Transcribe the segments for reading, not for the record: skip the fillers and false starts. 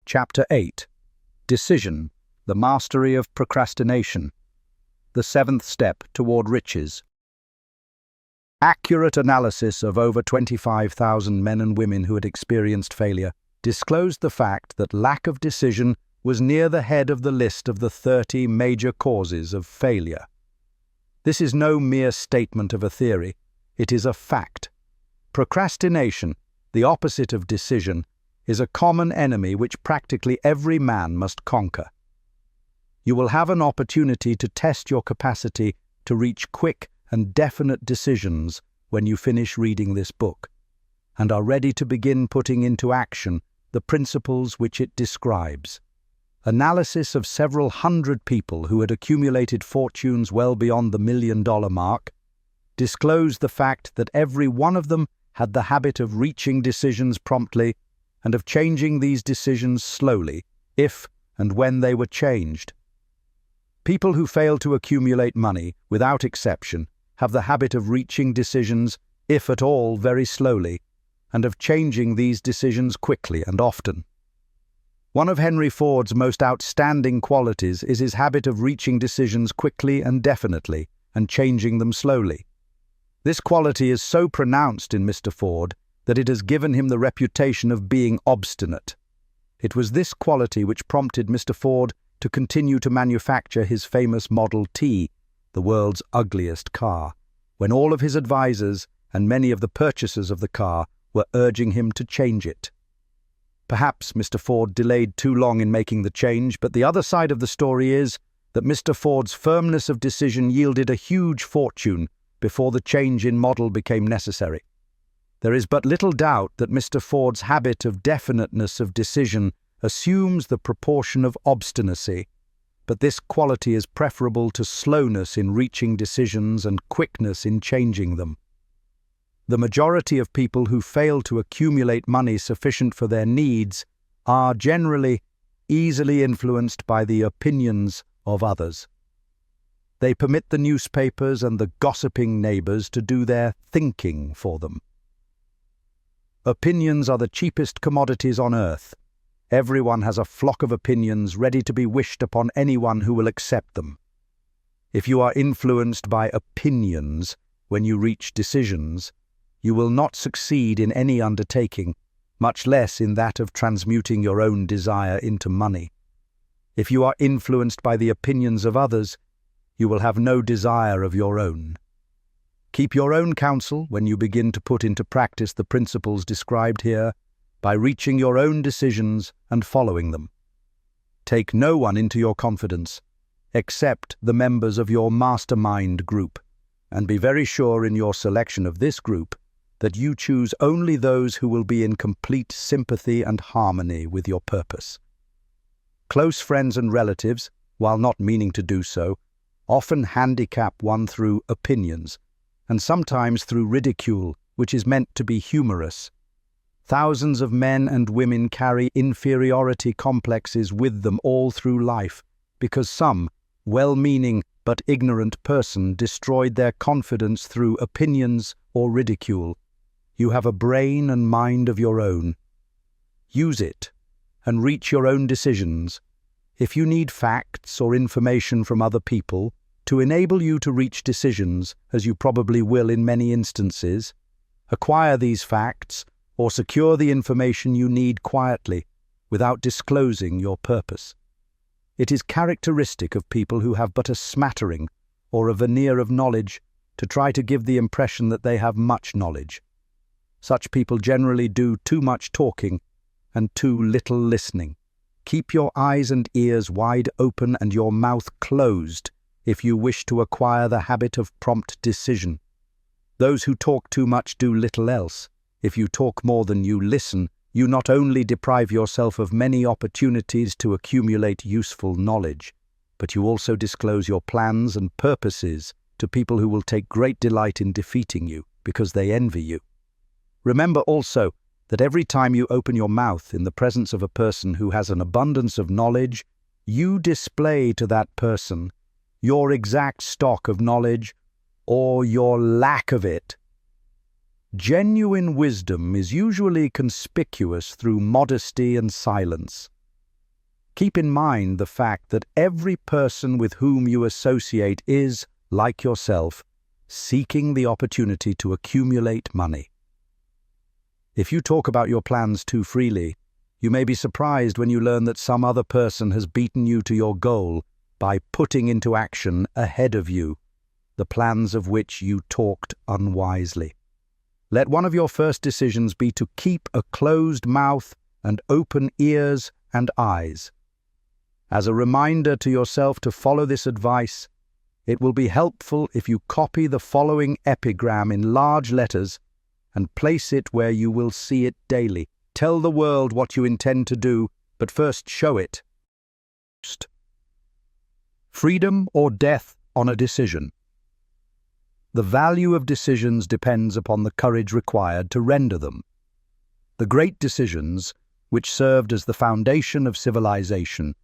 Chapter 8. Decision, the Mastery of Procrastination. The seventh step toward riches. Accurate analysis of over 25,000 men and women who had experienced failure disclosed the fact that lack of decision was near the head of the list of the 30 major causes of failure. This is no mere statement of a theory, it is a fact. Procrastination, the opposite of decision, is a common enemy which practically every man must conquer. You will have an opportunity to test your capacity to reach quick and definite decisions when you finish reading this book, and are ready to begin putting into action the principles which it describes. Analysis of several hundred people who had accumulated fortunes well beyond the $1 million mark disclosed the fact that every one of them had the habit of reaching decisions promptly and of changing these decisions slowly, if and when they were changed. People who fail to accumulate money, without exception, have the habit of reaching decisions, if at all, very slowly, and of changing these decisions quickly and often. One of Henry Ford's most outstanding qualities is his habit of reaching decisions quickly and definitely, and changing them slowly. This quality is so pronounced in Mr. Ford that it has given him the reputation of being obstinate. It was this quality which prompted Mr. Ford to continue to manufacture his famous Model T, the world's ugliest car, when all of his advisors and many of the purchasers of the car were urging him to change it. Perhaps Mr. Ford delayed too long in making the change, but the other side of the story is that Mr. Ford's firmness of decision yielded a huge fortune before the change in model became necessary. There is but little doubt that Mr. Ford's habit of definiteness of decision assumes the proportion of obstinacy, but this quality is preferable to slowness in reaching decisions and quickness in changing them. The majority of people who fail to accumulate money sufficient for their needs are generally easily influenced by the opinions of others. They permit the newspapers and the gossiping neighbors to do their thinking for them. Opinions are the cheapest commodities on earth. Everyone has a flock of opinions ready to be wished upon anyone who will accept them. If you are influenced by opinions when you reach decisions, you will not succeed in any undertaking, much less in that of transmuting your own desire into money. If you are influenced by the opinions of others, you will have no desire of your own. Keep your own counsel when you begin to put into practice the principles described here, by reaching your own decisions and following them. Take no one into your confidence, except the members of your mastermind group, and be very sure in your selection of this group that you choose only those who will be in complete sympathy and harmony with your purpose. Close friends and relatives, while not meaning to do so, often handicap one through opinions, and sometimes through ridicule, which is meant to be humorous. Thousands of men and women carry inferiority complexes with them all through life, because some well-meaning but ignorant person destroyed their confidence through opinions or ridicule. You have a brain and mind of your own. Use it, and reach your own decisions. If you need facts or information from other people to enable you to reach decisions, as you probably will in many instances, acquire these facts or secure the information you need quietly, without disclosing your purpose. It is characteristic of people who have but a smattering or a veneer of knowledge to try to give the impression that they have much knowledge. Such people generally do too much talking and too little listening. Keep your eyes and ears wide open and your mouth closed if you wish to acquire the habit of prompt decision. Those who talk too much do little else. If you talk more than you listen, you not only deprive yourself of many opportunities to accumulate useful knowledge, but you also disclose your plans and purposes to people who will take great delight in defeating you because they envy you. Remember also that every time you open your mouth in the presence of a person who has an abundance of knowledge, you display to that person your exact stock of knowledge or your lack of it. Genuine wisdom is usually conspicuous through modesty and silence. Keep in mind the fact that every person with whom you associate is, like yourself, seeking the opportunity to accumulate money. If you talk about your plans too freely, you may be surprised when you learn that some other person has beaten you to your goal by putting into action ahead of you the plans of which you talked unwisely. Let one of your first decisions be to keep a closed mouth and open ears and eyes. As a reminder to yourself to follow this advice, it will be helpful if you copy the following epigram in large letters and place it where you will see it daily. Tell the world what you intend to do, but first show it. Freedom or death on a decision. The value of decisions depends upon the courage required to render them. The great decisions, which served as the foundation of civilization,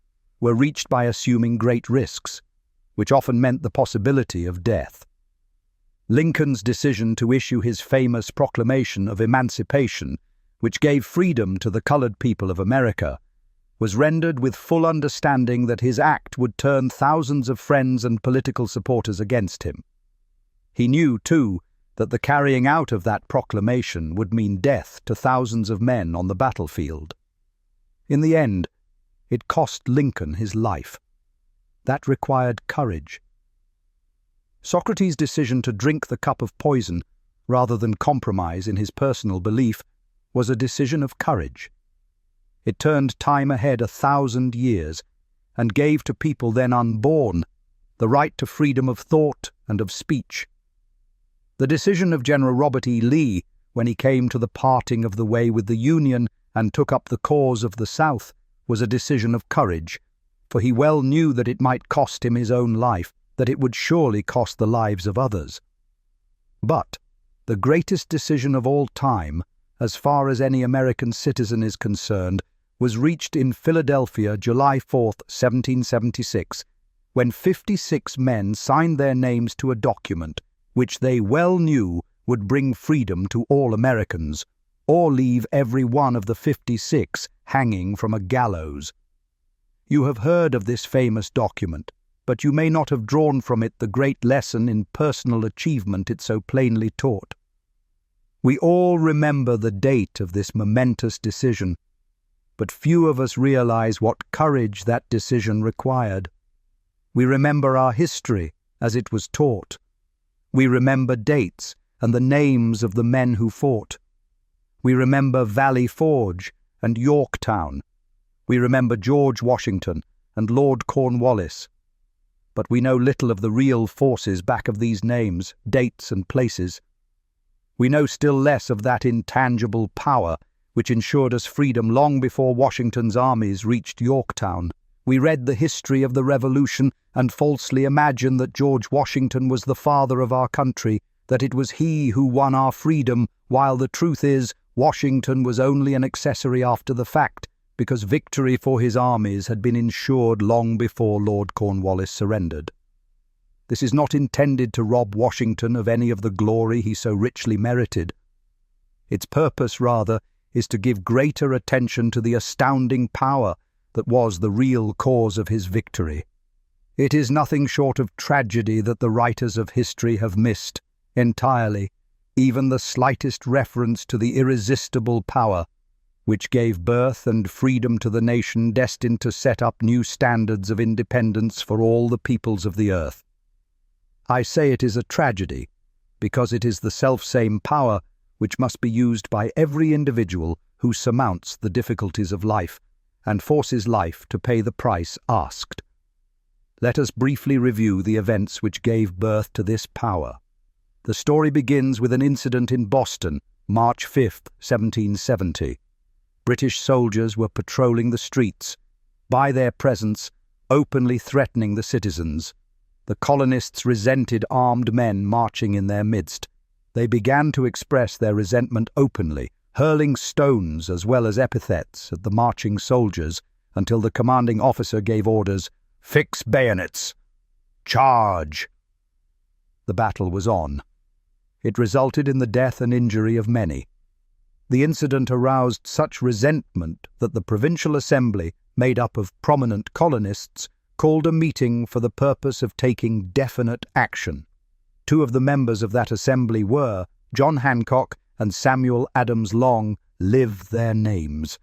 were reached by assuming great risks, which often meant the possibility of death. Lincoln's decision to issue his famous Proclamation of Emancipation, which gave freedom to the colored people of America, was rendered with full understanding that his act would turn thousands of friends and political supporters against him. He knew, too, that the carrying out of that proclamation would mean death to thousands of men on the battlefield. In the end, it cost Lincoln his life. That required courage. Socrates' decision to drink the cup of poison, rather than compromise in his personal belief, was a decision of courage. It turned time ahead 1,000 years and gave to people then unborn the right to freedom of thought and of speech. The decision of General Robert E. Lee, when he came to the parting of the way with the Union and took up the cause of the South, was a decision of courage, for he well knew that it might cost him his own life, that it would surely cost the lives of others. But the greatest decision of all time, as far as any American citizen is concerned, was reached in Philadelphia, July 4, 1776, when 56 men signed their names to a document which they well knew would bring freedom to all Americans, or leave every one of the 56 hanging from a gallows. You have heard of this famous document, but you may not have drawn from it the great lesson in personal achievement it so plainly taught. We all remember the date of this momentous decision, but few of us realize what courage that decision required. We remember our history as it was taught. We remember dates and the names of the men who fought. We remember Valley Forge and Yorktown. We remember George Washington and Lord Cornwallis. But we know little of the real forces back of these names, dates and places. We know still less of that intangible power which ensured us freedom long before Washington's armies reached Yorktown. We read the history of the Revolution and falsely imagine that George Washington was the father of our country, that it was he who won our freedom, while the truth is Washington was only an accessory after the fact, because victory for his armies had been ensured long before Lord Cornwallis surrendered. This is not intended to rob Washington of any of the glory he so richly merited. Its purpose, rather, is to give greater attention to the astounding power that was the real cause of his victory. It is nothing short of tragedy that the writers of history have missed, entirely, even the slightest reference to the irresistible power which gave birth and freedom to the nation destined to set up new standards of independence for all the peoples of the earth. I say it is a tragedy, because it is the selfsame power which must be used by every individual who surmounts the difficulties of life and forces life to pay the price asked. Let us briefly review the events which gave birth to this power. The story begins with an incident in Boston, March 5, 1770. British soldiers were patrolling the streets, by their presence openly threatening the citizens. The colonists resented armed men marching in their midst. They began to express their resentment openly, hurling stones as well as epithets at the marching soldiers until the commanding officer gave orders, "Fix bayonets! Charge!" The battle was on. It resulted in the death and injury of many. The incident aroused such resentment that the Provincial Assembly, made up of prominent colonists, called a meeting for the purpose of taking definite action. Two of the members of that assembly were John Hancock and Samuel Adams Long. Live their names.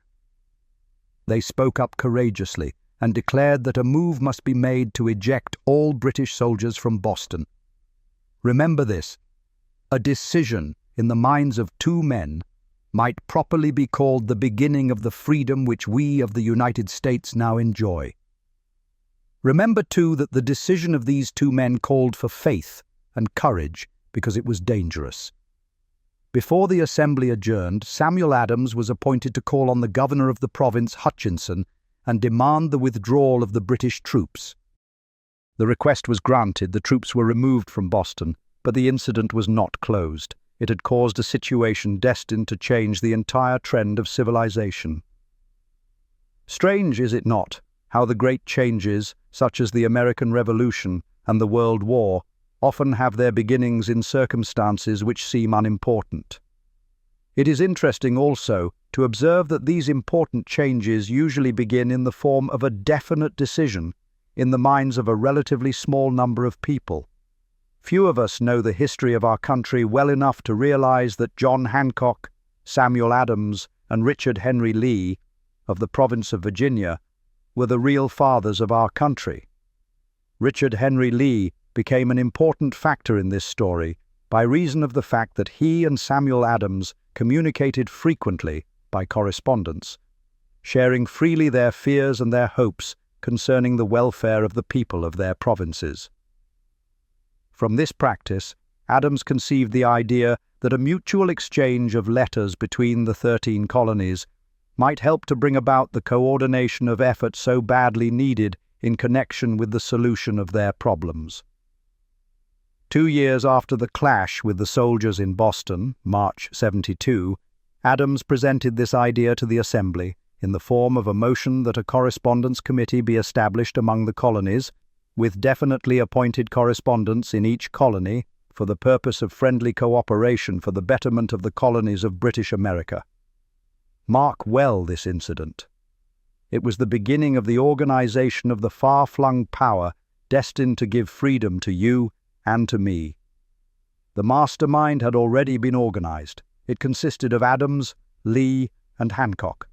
They spoke up courageously and declared that a move must be made to eject all British soldiers from Boston. Remember this: a decision in the minds of two men might properly be called the beginning of the freedom which we of the United States now enjoy. Remember, too, that the decision of these two men called for faith and courage because it was dangerous. Before the assembly adjourned, Samuel Adams was appointed to call on the governor of the province, Hutchinson, and demand the withdrawal of the British troops. The request was granted, the troops were removed from Boston, but the incident was not closed. It had caused a situation destined to change the entire trend of civilization. Strange, is it not, how the great changes, such as the American Revolution and the World War, often have their beginnings in circumstances which seem unimportant. It is interesting also to observe that these important changes usually begin in the form of a definite decision in the minds of a relatively small number of people. Few of us know the history of our country well enough to realize that John Hancock, Samuel Adams, and Richard Henry Lee, of the province of Virginia, were the real fathers of our country. Richard Henry Lee became an important factor in this story by reason of the fact that he and Samuel Adams communicated frequently by correspondence, sharing freely their fears and their hopes concerning the welfare of the people of their provinces. From this practice, Adams conceived the idea that a mutual exchange of letters between the 13 colonies might help to bring about the coordination of effort so badly needed in connection with the solution of their problems. 2 years after the clash with the soldiers in Boston, March 72, Adams presented this idea to the Assembly in the form of a motion that a correspondence committee be established among the colonies, with definitely appointed correspondents in each colony for the purpose of friendly cooperation for the betterment of the colonies of British America. Mark well this incident. It was the beginning of the organization of the far-flung power destined to give freedom to you and to me. The mastermind had already been organized. It consisted of Adams, Lee, and Hancock.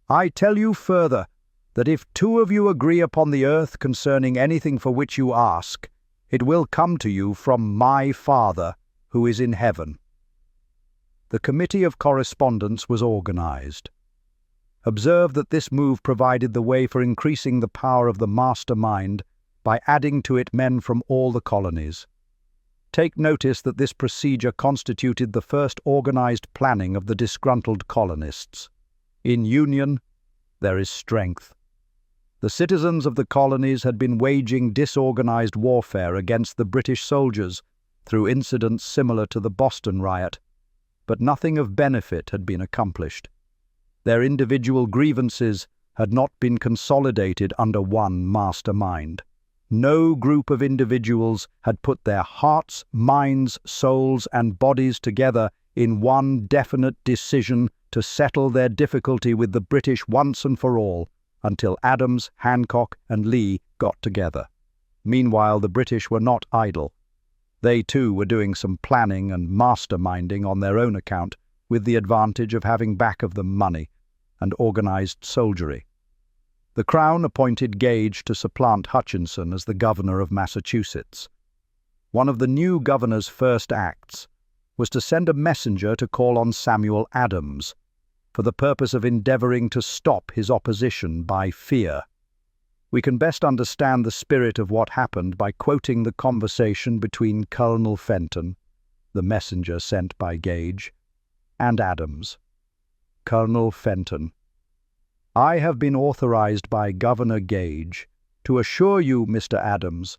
I tell you further that if 2 of you agree upon the earth concerning anything for which you ask, it will come to you from my Father who is in heaven. The Committee of Correspondence was organized. Observe that this move provided the way for increasing the power of the mastermind by adding to it men from all the colonies. Take notice that this procedure constituted the first organized planning of the disgruntled colonists. In union, there is strength. The citizens of the colonies had been waging disorganized warfare against the British soldiers through incidents similar to the Boston riot, but nothing of benefit had been accomplished. Their individual grievances had not been consolidated under one mastermind. No group of individuals had put their hearts, minds, souls, and bodies together in one definite decision to settle their difficulty with the British once and for all, until Adams, Hancock, and Lee got together. Meanwhile, the British were not idle. They too were doing some planning and masterminding on their own account, with the advantage of having back of them money and organized soldiery. The Crown appointed Gage to supplant Hutchinson as the governor of Massachusetts. One of the new governor's first acts was to send a messenger to call on Samuel Adams, for the purpose of endeavoring to stop his opposition by fear. We can best understand the spirit of what happened by quoting the conversation between Colonel Fenton, the messenger sent by Gage, and Adams. Colonel Fenton: I have been authorized by Governor Gage to assure you, Mr. Adams,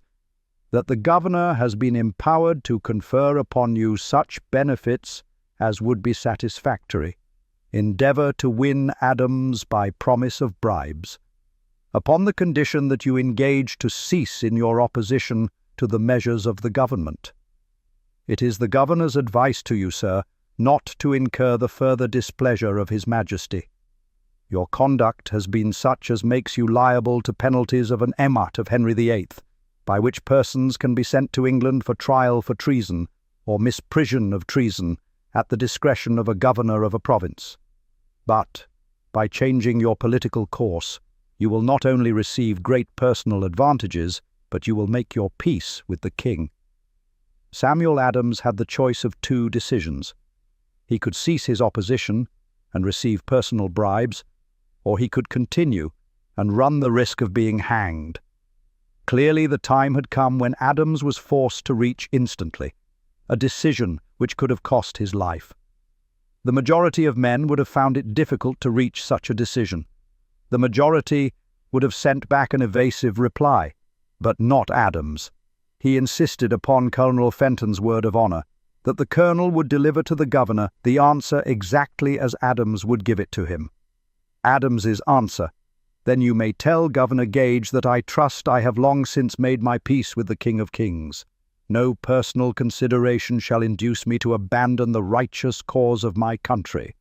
that the governor has been empowered to confer upon you such benefits as would be satisfactory. Endeavor to win Adams by promise of bribes, upon the condition that you engage to cease in your opposition to the measures of the government. It is the governor's advice to you, sir, not to incur the further displeasure of His Majesty. Your conduct has been such as makes you liable to penalties of an emat of Henry VIII, by which persons can be sent to England for trial for treason or misprision of treason at the discretion of a governor of a province. But, by changing your political course, you will not only receive great personal advantages, but you will make your peace with the king. Samuel Adams had the choice of two decisions. He could cease his opposition and receive personal bribes, or he could continue and run the risk of being hanged. Clearly the time had come when Adams was forced to reach instantly, a decision which could have cost his life. The majority of men would have found it difficult to reach such a decision. The majority would have sent back an evasive reply, but not Adams. He insisted upon Colonel Fenton's word of honor that the colonel would deliver to the governor the answer exactly as Adams would give it to him. Adams's answer: "Then you may tell Governor Gage that I trust I have long since made my peace with the King of Kings. No personal consideration shall induce me to abandon the righteous cause of my country.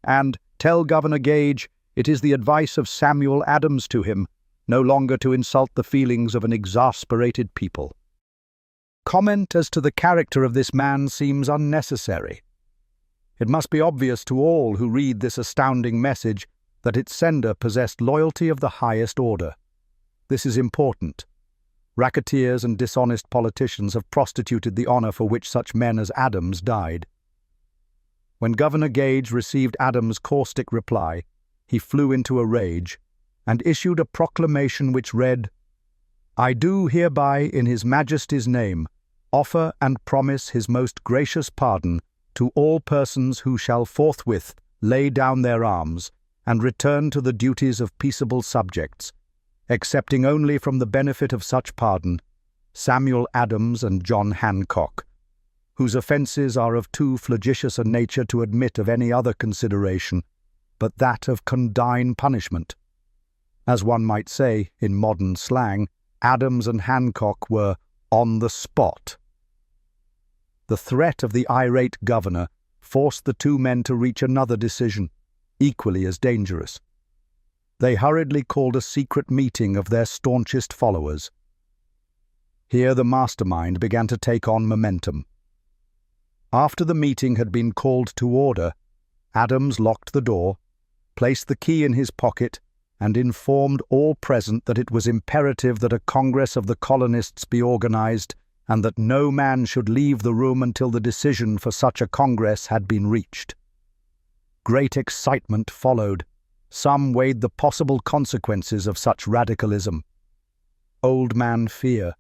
And tell Governor Gage it is the advice of Samuel Adams to him, no longer to insult the feelings of an exasperated people." Comment as to the character of this man seems unnecessary. It must be obvious to all who read this astounding message that its sender possessed loyalty of the highest order. This is important. Racketeers and dishonest politicians have prostituted the honor for which such men as Adams died. When Governor Gage received Adams' caustic reply, he flew into a rage and issued a proclamation which read, "I do hereby, in His Majesty's name, offer and promise His most gracious pardon to all persons who shall forthwith lay down their arms and return to the duties of peaceable subjects, excepting only from the benefit of such pardon Samuel Adams and John Hancock, whose offences are of too flagitious a nature to admit of any other consideration but that of condign punishment." As one might say, in modern slang, Adams and Hancock were on the spot. The threat of the irate governor forced the two men to reach another decision, equally as dangerous. They hurriedly called a secret meeting of their staunchest followers. Here the mastermind began to take on momentum. After the meeting had been called to order, Adams locked the door, placed the key in his pocket, and informed all present that it was imperative that a Congress of the colonists be organized, and that no man should leave the room until the decision for such a Congress had been reached. Great excitement followed. Some weighed the possible consequences of such radicalism. Old man fear.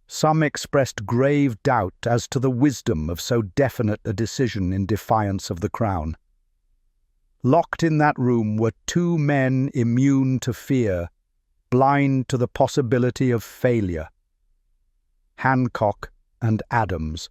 Some expressed grave doubt as to the wisdom of so definite a decision in defiance of the Crown. Locked in that room were two men immune to fear, blind to the possibility of failure: Hancock and Adams.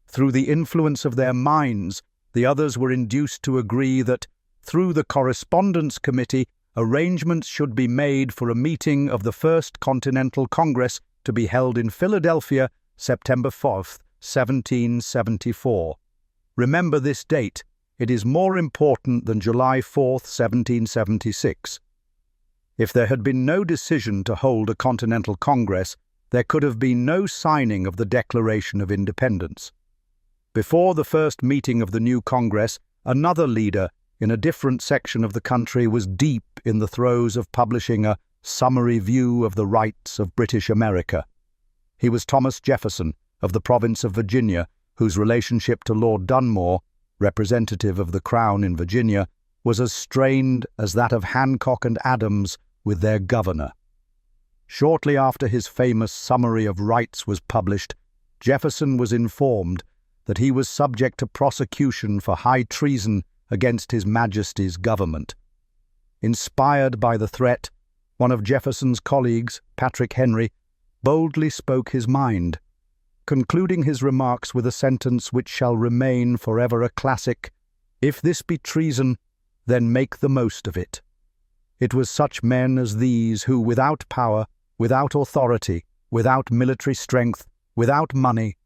Through the influence of their minds, the others were induced to agree that, through the Correspondence Committee, arrangements should be made for a meeting of the First Continental Congress to be held in Philadelphia, September 4th, 1774. Remember this date. It is more important than July 4th, 1776. If there had been no decision to hold a Continental Congress, there could have been no signing of the Declaration of Independence. Before the first meeting of the new Congress, another leader in a different section of the country was deep in the throes of publishing a summary view of the rights of British America. He was Thomas Jefferson, of the province of Virginia, whose relationship to Lord Dunmore, representative of the Crown in Virginia, was as strained as that of Hancock and Adams with their governor. Shortly after his famous Summary of Rights was published, Jefferson was informed that he was subject to prosecution for high treason against His Majesty's government. Inspired by the threat, one of Jefferson's colleagues, Patrick Henry, boldly spoke his mind, concluding his remarks with a sentence which shall remain forever a classic: "If this be treason, then make the most of it." It was such men as these who, without power, without authority, without military strength, without money,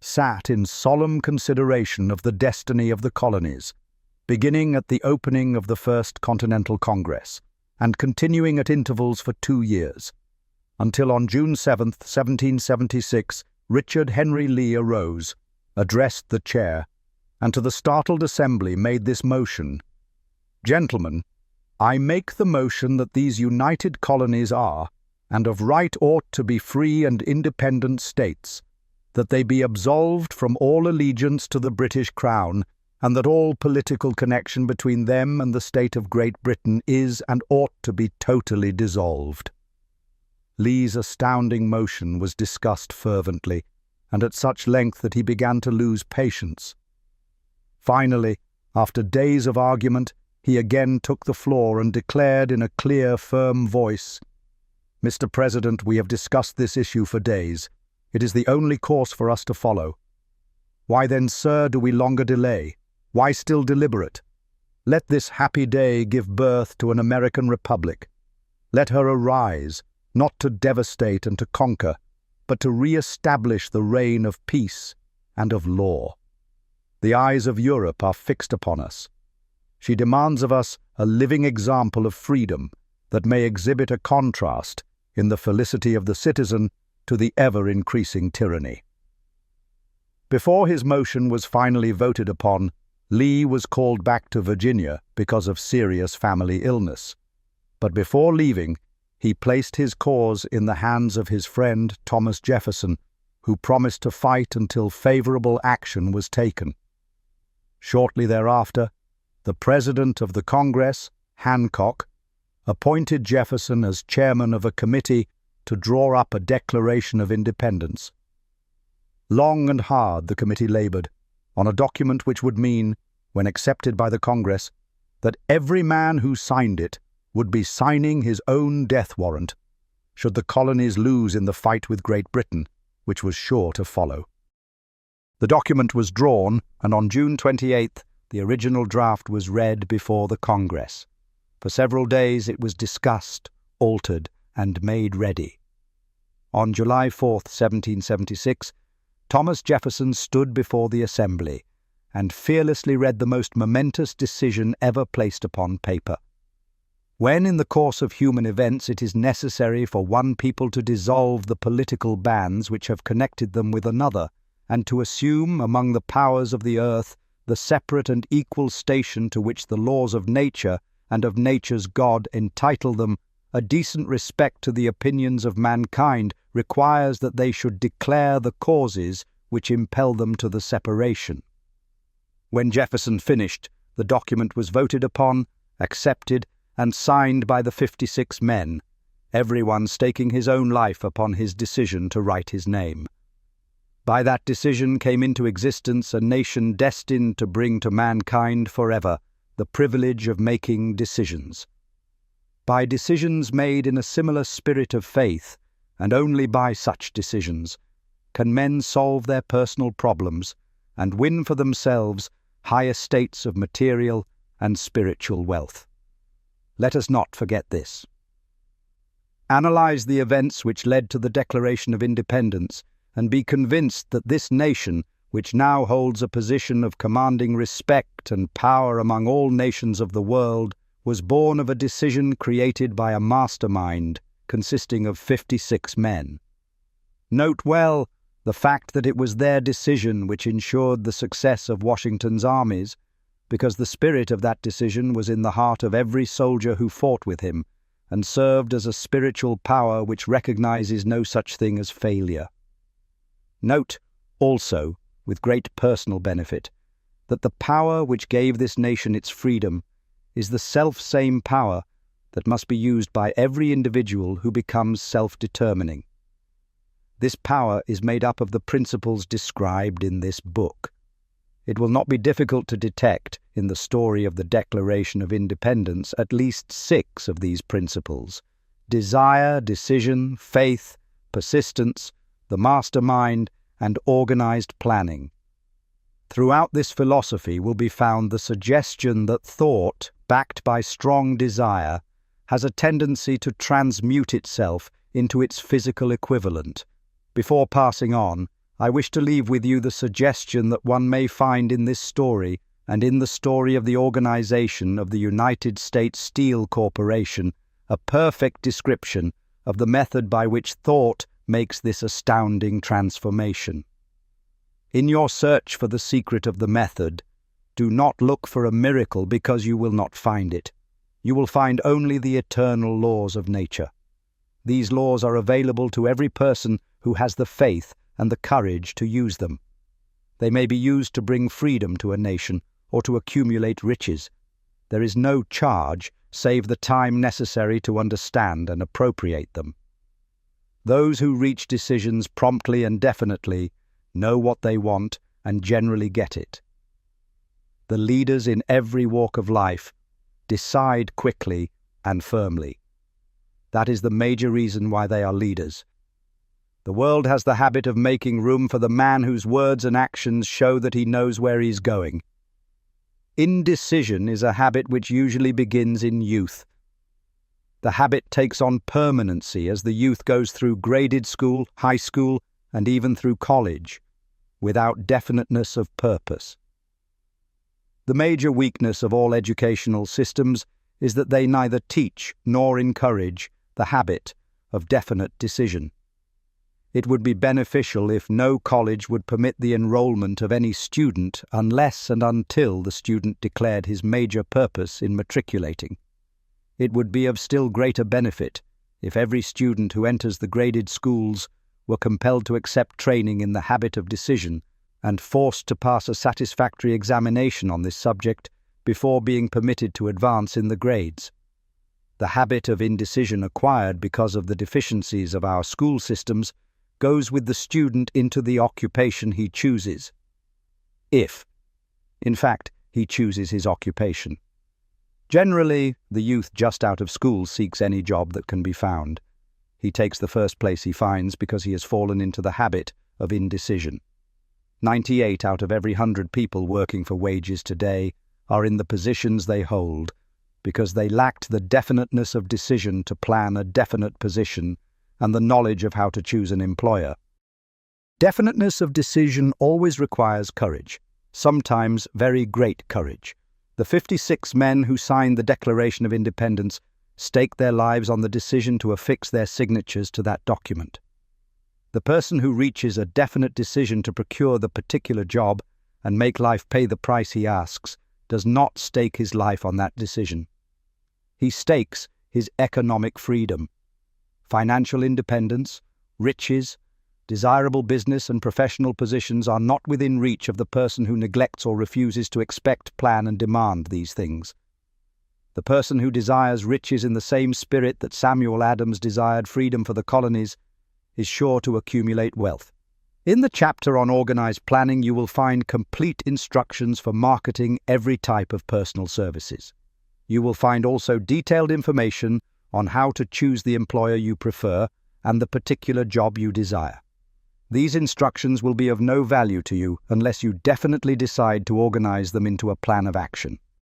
sat in solemn consideration of the destiny of the colonies. beginning at the opening of the First Continental Congress and continuing at intervals for 2 years, until on June 7, 1776, Richard Henry Lee arose, addressed the chair, and to the startled assembly made this motion: "Gentlemen, I make the motion that these united colonies are, and of right ought to be free and independent states, that they be absolved from all allegiance to the British Crown, and that all political connection between them and the state of Great Britain is and ought to be totally dissolved." Lee's astounding motion was discussed fervently, and at such length that he began to lose patience. Finally, after days of argument, he again took the floor and declared in a clear, firm voice, "Mr. President, we have discussed this issue for days. It is the only course for us to follow. Why then, sir, do we longer delay? Why still deliberate? Let this happy day give birth to an American Republic. Let her arise, not to devastate and to conquer, but to re-establish the reign of peace and of law. The eyes of Europe are fixed upon us. She demands of us a living example of freedom that may exhibit a contrast in the felicity of the citizen to the ever-increasing tyranny." Before his motion was finally voted upon, Lee was called back to Virginia because of serious family illness. But before leaving, he placed his cause in the hands of his friend Thomas Jefferson, who promised to fight until favorable action was taken. Shortly thereafter, the President of the Congress, Hancock, appointed Jefferson as chairman of a committee to draw up a Declaration of Independence. Long and hard the committee labored on a document which would mean, when accepted by the Congress, that every man who signed it would be signing his own death warrant, should the colonies lose in the fight with Great Britain, which was sure to follow. The document was drawn, and on June 28th, the original draft was read before the Congress. For several days it was discussed, altered, and made ready. On July 4th, 1776, Thomas Jefferson stood before the Assembly and fearlessly read the most momentous decision ever placed upon paper. When in the course of human events it is necessary for one people to dissolve the political bands which have connected them with another, and to assume among the powers of the earth the separate and equal station to which the laws of nature and of nature's God entitle them, a decent respect to the opinions of mankind requires that they should declare the causes which impel them to the separation. When Jefferson finished, the document was voted upon, accepted, and signed by the 56 men, everyone staking his own life upon his decision to write his name. By that decision came into existence a nation destined to bring to mankind forever the privilege of making decisions. By decisions made in a similar spirit of faith, and only by such decisions, can men solve their personal problems and win for themselves high estates of material and spiritual wealth. Let us not forget this. Analyze the events which led to the Declaration of Independence, and be convinced that this nation, which now holds a position of commanding respect and power among all nations of the world, was born of a decision created by a mastermind consisting of 56 men. Note well the fact that it was their decision which ensured the success of Washington's armies, because the spirit of that decision was in the heart of every soldier who fought with him, and served as a spiritual power which recognizes no such thing as failure. Note, also, with great personal benefit, that the power which gave this nation its freedom is the self-same power that must be used by every individual who becomes self-determining. This power is made up of the principles described in this book. It will not be difficult to detect in the story of the Declaration of Independence at least 6 of these principles: desire, decision, faith, persistence, the mastermind, and organized planning. Throughout this philosophy will be found the suggestion that thought, backed by strong desire, has a tendency to transmute itself into its physical equivalent. Before passing on, I wish to leave with you the suggestion that one may find in this story and in the story of the organization of the United States Steel Corporation, a perfect description of the method by which thought makes this astounding transformation. In your search for the secret of the method, do not look for a miracle, because you will not find it. You will find only the eternal laws of nature. These laws are available to every person who has the faith and the courage to use them. They may be used to bring freedom to a nation or to accumulate riches. There is no charge save the time necessary to understand and appropriate them. Those who reach decisions promptly and definitely know what they want and generally get it. The leaders in every walk of life decide quickly and firmly. That is the major reason why they are leaders. The world has the habit of making room for the man whose words and actions show that he knows where he is going. Indecision is a habit which usually begins in youth. The habit takes on permanency as the youth goes through graded school, high school, and even through college, without definiteness of purpose. The major weakness of all educational systems is that they neither teach nor encourage the habit of definite decision. It would be beneficial if no college would permit the enrollment of any student unless and until the student declared his major purpose in matriculating. It would be of still greater benefit if every student who enters the graded schools were compelled to accept training in the habit of decision and forced to pass a satisfactory examination on this subject before being permitted to advance in the grades. The habit of indecision acquired because of the deficiencies of our school systems goes with the student into the occupation he chooses, if, in fact, he chooses his occupation. Generally, the youth just out of school seeks any job that can be found. He takes the first place he finds because he has fallen into the habit of indecision. 98 out of every 100 people working for wages today are in the positions they hold because they lacked the definiteness of decision to plan a definite position and the knowledge of how to choose an employer. Definiteness of decision always requires courage, sometimes very great courage. The 56 men who signed the Declaration of Independence staked their lives on the decision to affix their signatures to that document. The person who reaches a definite decision to procure the particular job and make life pay the price he asks does not stake his life on that decision. He stakes his economic freedom. Financial independence, riches, desirable business and professional positions are not within reach of the person who neglects or refuses to expect, plan and demand these things. The person who desires riches in the same spirit that Samuel Adams desired freedom for the colonies is sure to accumulate wealth. In the chapter on organized planning, you will find complete instructions for marketing every type of personal services. You will find also detailed information on how to choose the employer you prefer and the particular job you desire. These instructions will be of no value to you unless you definitely decide to organize them into a plan of action.